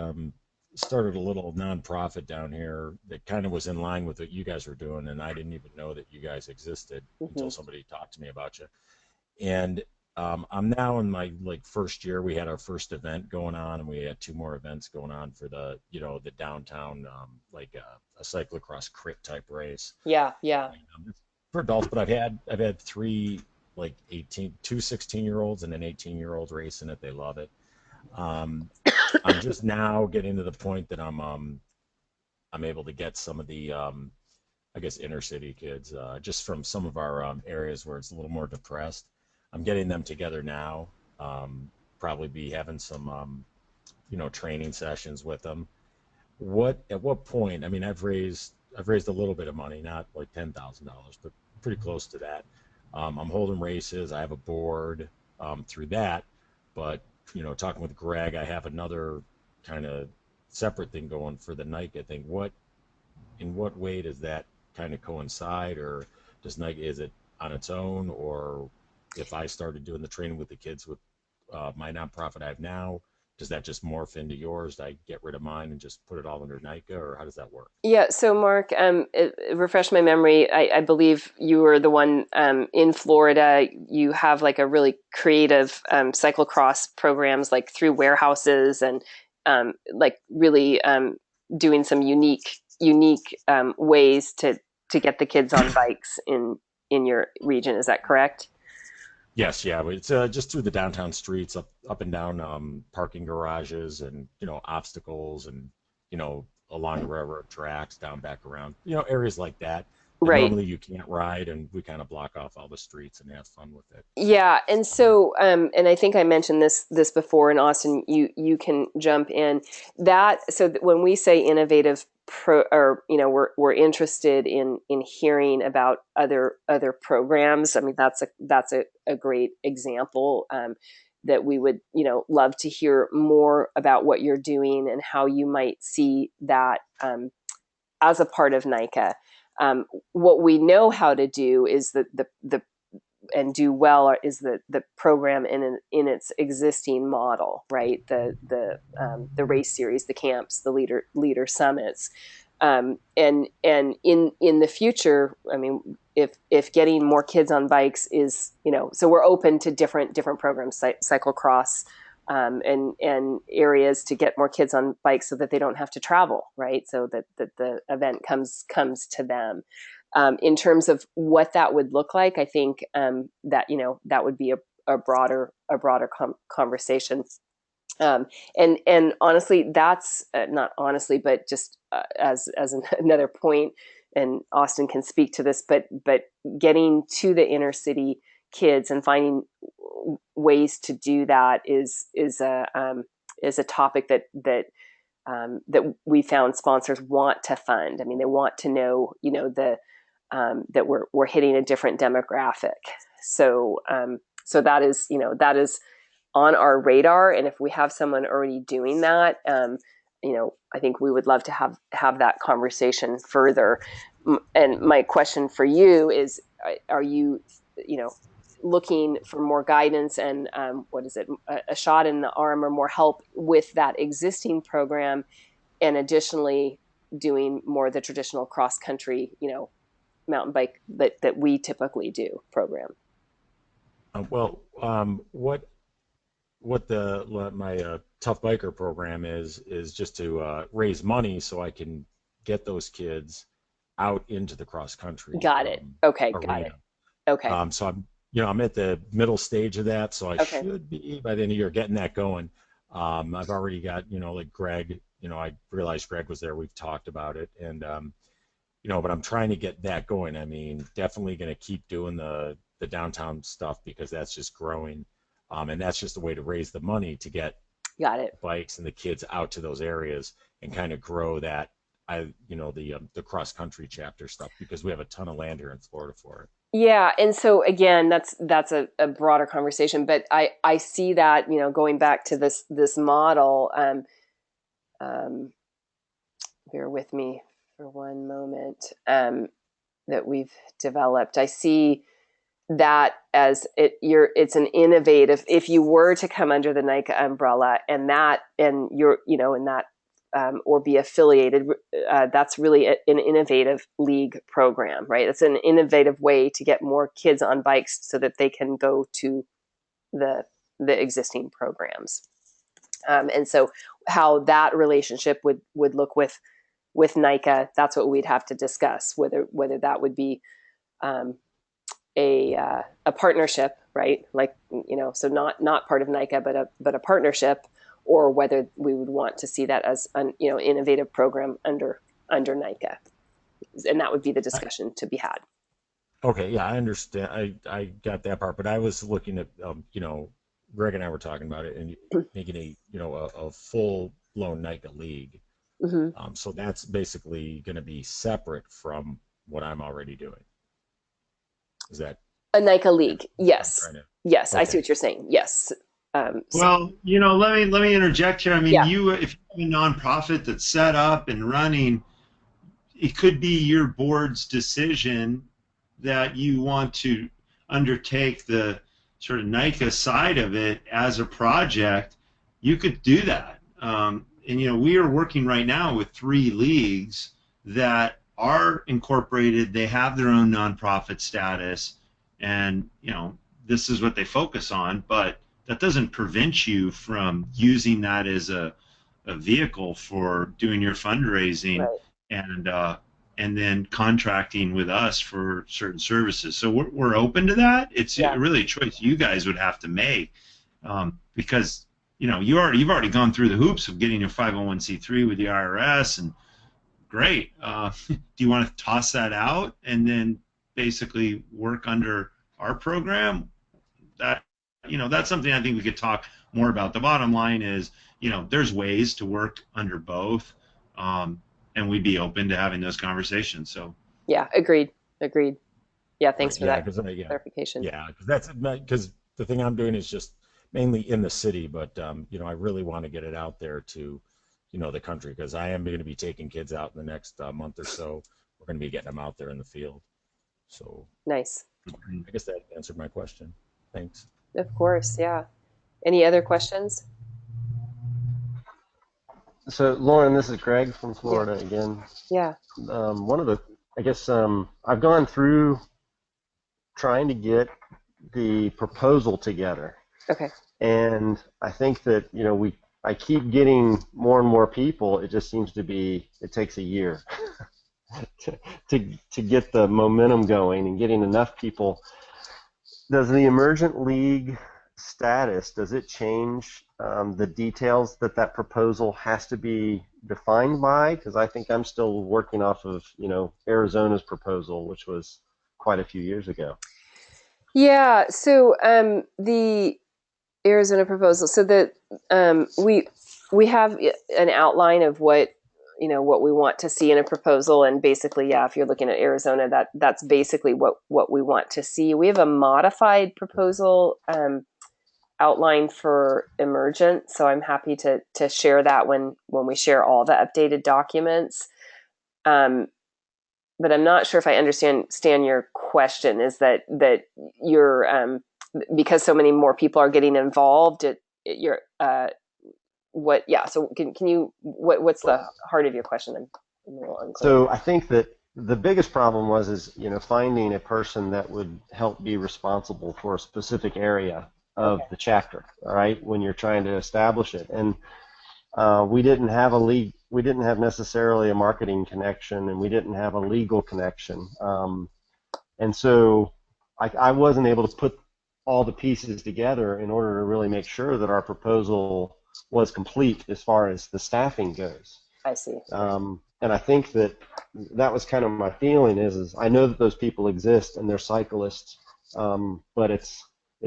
started a little nonprofit down here that kind of was in line with what you guys were doing, and I didn't even know that you guys existed until somebody talked to me about you. And I'm now in my first year. We had our first event going on, and we had 2 more events going on for the the downtown a cyclocross crit type race. Yeah. It's for adults, but I've had 3 2 16-year-olds and an 18-year-old racing it. They love it. I'm just now getting to the point that I'm able to get some of the I guess inner city kids just from some of our areas where it's a little more depressed. I'm getting them together now. Probably be having some training sessions with them. At what point? I mean, I've raised a little bit of money, not like $10,000, but pretty close to that. I'm holding races. I have a board through that, but talking with Greg, I have another kind of separate thing going for the NICA thing. In what way does that kind of coincide, or does NICA, is it on its own, or if I started doing the training with the kids with my nonprofit I have now, does that just morph into yours? Do I get rid of mine and just put it all under NICA, or how does that work? Yeah, so Mark, refresh my memory. I believe you were the one in Florida. You have like a really creative cyclocross programs, like through warehouses, and like really doing some unique ways to get the kids on bikes in your region. Is that correct? Yes, yeah, but it's just through the downtown streets, up and down parking garages, and obstacles, and along the railroad tracks, down back around, areas like that that Right. normally you can't ride, and we kind of block off all the streets and have fun with it. Yeah, and Um, so and I think I mentioned this before, and Austin, you can jump in. When we say innovative or we're interested in hearing about other programs. I mean, that's a great example that we would love to hear more about what you're doing and how you might see that as a part of NICA. What we know how to do is the and do well is the program in its existing model, right? The race series, the camps, the leader summits, and in the future, I mean, if getting more kids on bikes is so we're open to different programs, cyclocross. And areas to get more kids on bikes so that they don't have to travel, right? So that the event comes to them. In terms of what that would look like, I think that would be a broader conversation. And honestly, that's not honestly, but just another point, and Austin can speak to this, but getting to the inner city kids and finding ways to do that is a topic that we found sponsors want to fund. I mean, they want to know, that we're hitting a different demographic. So that is on our radar, and if we have someone already doing that, I think we would love to have that conversation further. And my question for you is, are you, looking for more guidance and what is it, a shot in the arm or more help with that existing program, and additionally doing more of the traditional cross country, mountain bike that we typically do program? well, what my Tough Biker program is just to raise money so I can get those kids out into the cross country Got it. Okay, got it. arena. Okay. So I'm at the middle stage of that, so I Okay. should be by the end of the year getting that going. I've already got, like Greg, I realized Greg was there. We've talked about it, and but I'm trying to get that going. I mean, definitely going to keep doing the downtown stuff because that's just growing, and that's just a way to raise the money to get Got it. bikes and the kids out to those areas and kind of grow that. The cross country chapter stuff because we have a ton of land here in Florida for it. Yeah, and so again, that's a broader conversation, but I see that going back to this model. Um, Bear with me for one moment. That we've developed, I see that as it's an innovative. If you were to come under the NICA umbrella and you're in that or be affiliated, that's really an innovative league program, right? It's an innovative way to get more kids on bikes so that they can go to the existing programs. And so how that relationship would look with NICA, that's what we'd have to discuss, whether that would be a partnership, right? Like so not part of NICA, but a partnership, or whether we would want to see that as an innovative program under NICA, and that would be the I, discussion to be had. okay, yeah, I understand. I got that part, but I was looking at Greg and I were talking about it and making a full blown NICA league. Mm-hmm. So that's basically going to be separate from what I'm already doing. Is that A NICA I'm league? Yes, trying to? yes, I see Okay. what you're saying. Yes. So, Well, let me interject here. I mean, yeah, if you have a nonprofit that's set up and running, it could be your board's decision that you want to undertake the sort of NICA side of it as a project. You could do that. And we are working right now with 3 leagues that are incorporated. They have their own nonprofit status, and this is what they focus on. But that doesn't prevent you from using that as a vehicle for doing your fundraising right. and and then contracting with us for certain services. So we're open to that. It's Yeah, really a choice you guys would have to make, because you've already gone through the hoops of getting your 501c3 with the IRS, and great. Do you want to toss that out and then basically work under our program? That's something I think we could talk more about. The bottom line is, there's ways to work under both, and we'd be open to having those conversations. So yeah, agreed, agreed. Yeah, Right. thanks for Yeah. that Because clarification. because because the thing I'm doing is just mainly in the city, but I really want to get it out there to, the country because I am going to be taking kids out in the next month or so. We're going to be getting them out there in the field. So Nice. I guess that answered my question. Thanks. Of course, yeah. Any other questions? So, Lauren, this is Greg from Yeah, Florida again. yeah. One of the, I guess, I've gone through trying to get the proposal together, Okay. and I think that I keep getting more and more people. It just seems to be it takes a year to, to get the momentum going and getting enough people. Does the emergent league status, does it change the details that proposal has to be defined by? Because I think I'm still working off of Arizona's proposal, which was quite a few years ago. Yeah. So the Arizona proposal. So that we have an outline of what we want to see in a proposal, and basically, yeah, if you're looking at Arizona, that's basically what we want to see. We have a modified proposal outline for emergent, so I'm happy to share that when we share all the updated documents. But I'm not sure if I understand your question. Is that you're because so many more people are getting involved? You're what? Yeah. So can you what's the heart of your question? I'm a little unclear. So I think that the biggest problem is finding a person that would help be responsible for a specific area of Okay. the chapter. All right, when you're trying to establish it, and we didn't have a league. We didn't have necessarily a marketing connection, and we didn't have a legal connection. And so I wasn't able to put all the pieces together in order to really make sure that our proposal was complete as far as the staffing goes. I see. And I think that was kind of my feeling is I know that those people exist and they're cyclists, but it's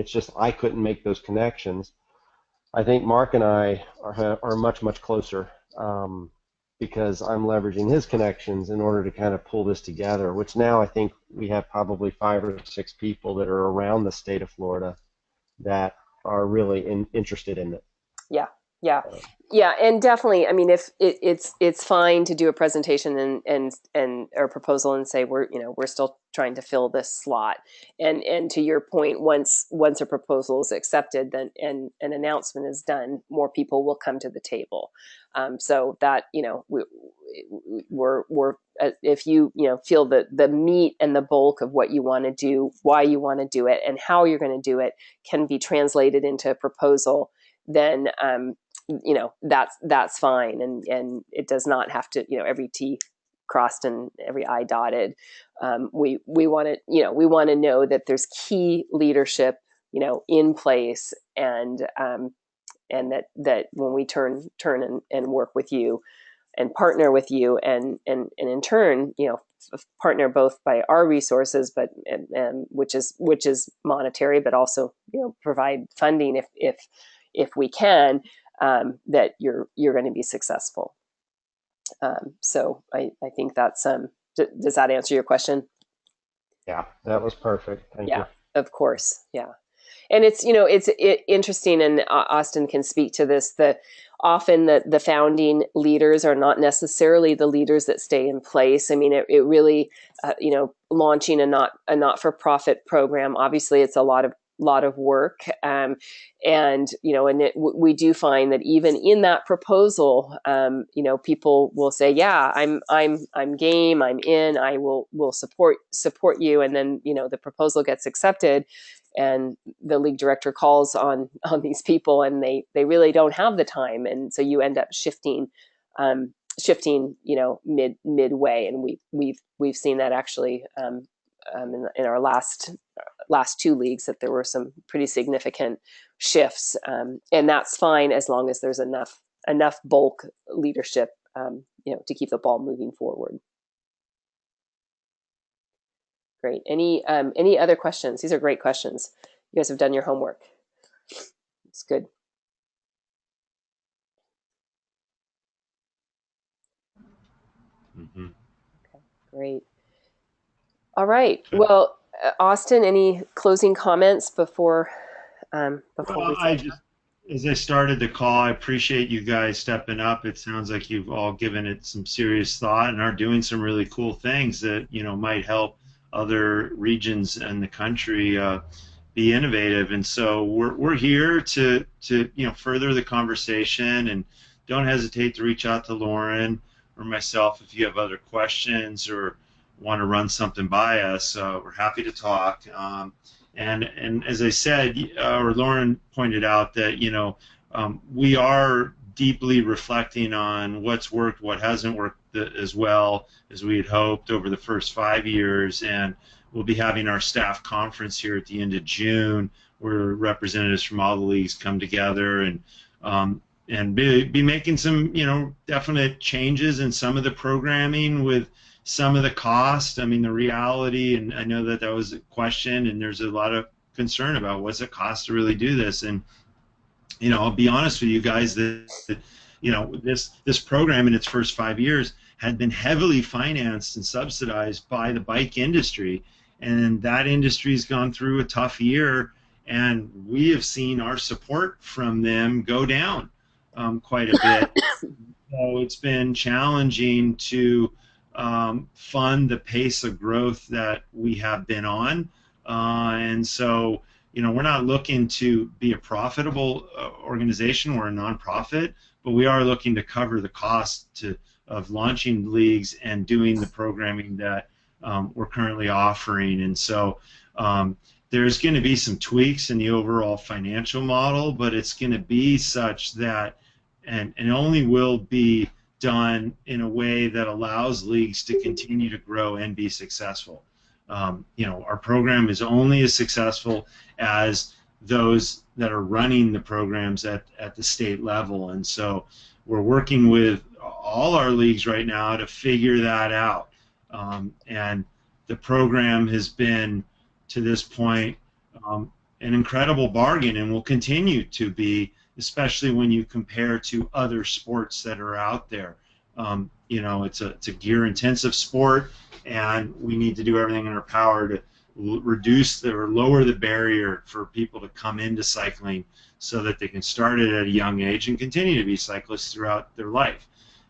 just I couldn't make those connections. I think Mark and I are much, much closer because I'm leveraging his connections in order to kind of pull this together, which now I think we have probably 5 or 6 people that are around the state of Florida that are really interested in it. Yeah. Yeah. Yeah. And definitely, I mean, if it's fine to do a presentation and or proposal and say, we're still trying to fill this slot. And to your point, once a proposal is accepted, then and an announcement is done, more people will come to the table. So that, we're if you feel that the meat and the bulk of what you want to do, why you want to do it, and how you're going to do it can be translated into a proposal, then that's fine, and it does not have to every T crossed and every I dotted. We want to know that there's key leadership in place, and that when we turn and work with you, partner with you, and in turn, partner both by our resources, but which is monetary, but also provide funding if we can, that you're going to be successful. So I think that's does that answer your question? Yeah, that was perfect. Thank you. Of course. Yeah. And it's interesting, and Austin can speak to this, that often the founding leaders are not necessarily the leaders that stay in place. I mean, it really, launching a not-for-profit program, obviously it's a lot of work. We do find that even in that proposal, people will say, yeah, I'm game, I'm in, I will support you. And then, the proposal gets accepted, and the league director calls on these people, and they really don't have the time. And so you end up shifting, midway. And we've seen that actually, in our last two leagues, that there were some pretty significant shifts, and that's fine as long as there's enough bulk leadership, to keep the ball moving forward. Great. Any other questions? These are great questions. You guys have done your homework. It's good. Mm-hmm. Okay, great. All right. Well, Austin, any closing comments before we as I started the call, I appreciate you guys stepping up. It sounds like you've all given it some serious thought and are doing some really cool things that might help other regions in the country be innovative. And so we're here to further the conversation, and don't hesitate to reach out to Lauren or myself if you have other questions or want to run something by us. We're happy to talk. And as I said, or Lauren pointed out, that we are deeply reflecting on what's worked, what hasn't worked as well as we had hoped over the first 5 years, and we'll be having our staff conference here at the end of June, where representatives from all the leagues come together and be making some definite changes in some of the programming with some of the cost. I mean, the reality, and I know that was a question, and there's a lot of concern about what's it cost to really do this. And I'll be honest with you guys that this program in its first 5 years had been heavily financed and subsidized by the bike industry, and that industry's gone through a tough year, and we have seen our support from them go down quite a bit. So it's been challenging to fund the pace of growth that we have been on, and so we're not looking to be a profitable organization. We're a nonprofit, but we are looking to cover the cost of launching leagues and doing the programming that we're currently offering. And so there's going to be some tweaks in the overall financial model, but it's going to be such that, and only will be done in a way that allows leagues to continue to grow and be successful. Our program is only as successful as those that are running the programs at the state level, and so we're working with all our leagues right now to figure that out. And the program has been, to this point, an incredible bargain, and will continue to be, especially when you compare to other sports that are out there. It's a gear-intensive sport, and we need to do everything in our power to reduce or lower the barrier for people to come into cycling, so that they can start it at a young age and continue to be cyclists throughout their life.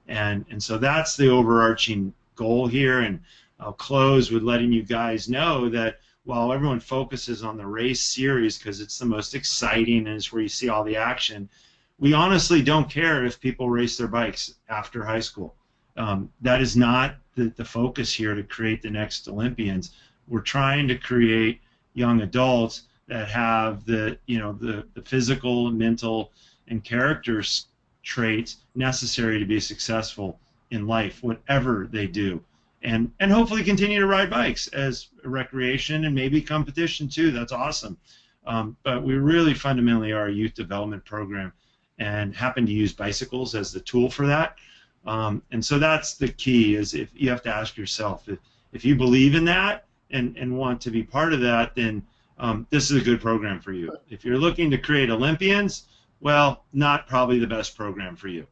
And so that's the overarching goal here. And I'll close with letting you guys know that while everyone focuses on the race series because it's the most exciting and it's where you see all the action, we honestly don't care if people race their bikes after high school. That is not the focus here to create the next Olympians. We're trying to create young adults that have the physical, mental, and character traits necessary to be successul in life, whatever they do, and hopefully continue to ride bikes as a recreation and maybe competition too. That's awesome. But we really fundamentally are a youth development program, and happen to use bicycles as the tool for that. And so that's the key, is if you have to ask yourself, if you believe in that and want to be part of that, then this is a good program for you. If you're looking to create Olympians, well, not probably the best program for you.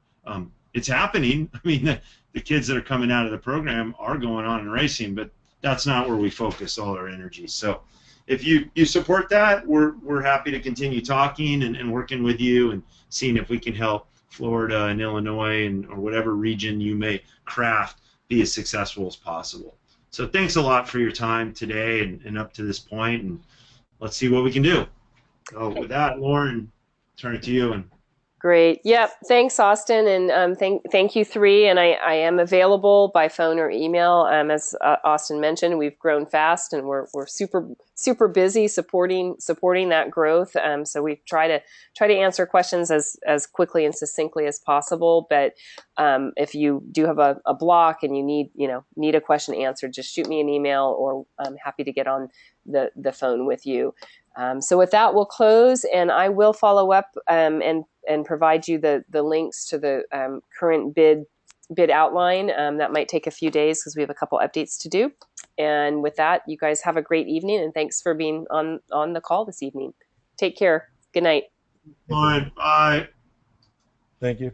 It's happening. I mean, the kids that are coming out of the program are going on and racing, but that's not where we focus all our energy. So if you support that, we're happy to continue talking and working with you and seeing if we can help Florida and Illinois or whatever region you may craft be as successful as possible. So thanks a lot for your time today and up to this point, and let's see what we can do. So with that, Lauren, turn it to you. And Great. Yep. Thanks, Austin, and thank you, three. And I am available by phone or email. As Austin mentioned, we've grown fast, and we're super busy supporting that growth. So we try to answer questions as quickly and succinctly as possible. But if you do have a block and you need a question answered, just shoot me an email, or I'm happy to get on the phone with you. So with that, we'll close, and I will follow up and provide you the links to the current bid outline. That might take a few days because we have a couple updates to do. And with that, you guys have a great evening, and thanks for being on the call this evening. Take care. Good night. Lauren, bye. Thank you.